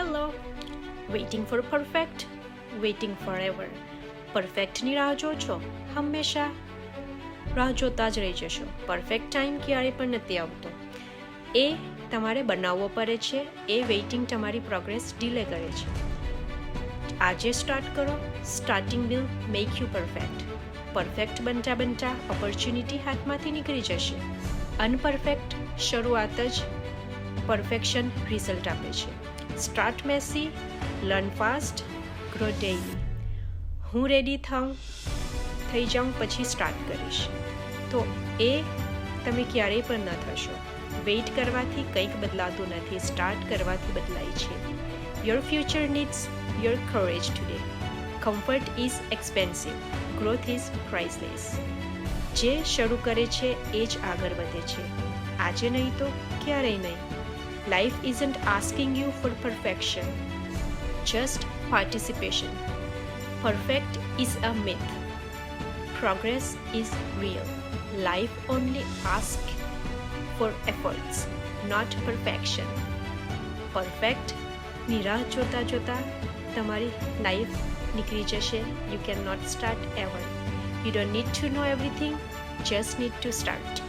Hello. Waiting for perfect, waiting for ever. પરફેક્ટની રાહ જો છો, હંમેશા રાહ જોતા જ રહી જશો. પરફેક્ટ ટાઈમ ક્યારેય પણ નથી આવતો. એ તમારે બનાવવો પડે છે. એ વેઇટિંગ તમારી પ્રોગ્રેસ ડીલે કરે છે. આજે સ્ટાર્ટ કરો. Starting will make you perfect. Perfect બનતા બનતા ઓપોર્ચ્યુનિટી હાથમાંથી નીકળી જશે. અનપરફેક્ટ શરૂઆત જ પરફેક્શન રિઝલ્ટ આપે છે. Start messy, learn fast, grow daily. હું રેડી થઈ જાઉં પછી સ્ટાર્ટ કરીશ. તો એ તમે ક્યારેય પણ ન થશો. વેઇટ કરવાથી કંઈક બદલાતું નથી, સ્ટાર્ટ કરવાથી બદલાય છે. Your future needs your courage today. Comfort is expensive, growth is priceless. જે શરૂ કરે છે એ જ આગળ વધે છે. આજે નહીં તો ક્યારેય નહીં. Life isn't asking you for perfection, just participation. Perfect is a myth. Progress is real. Life only asks for efforts, not perfection. Perfect ની રાહ જોતા જોતા તમારી લાઈફ નીકળી જશે. You cannot start ever. You don't need to know everything, just need to start.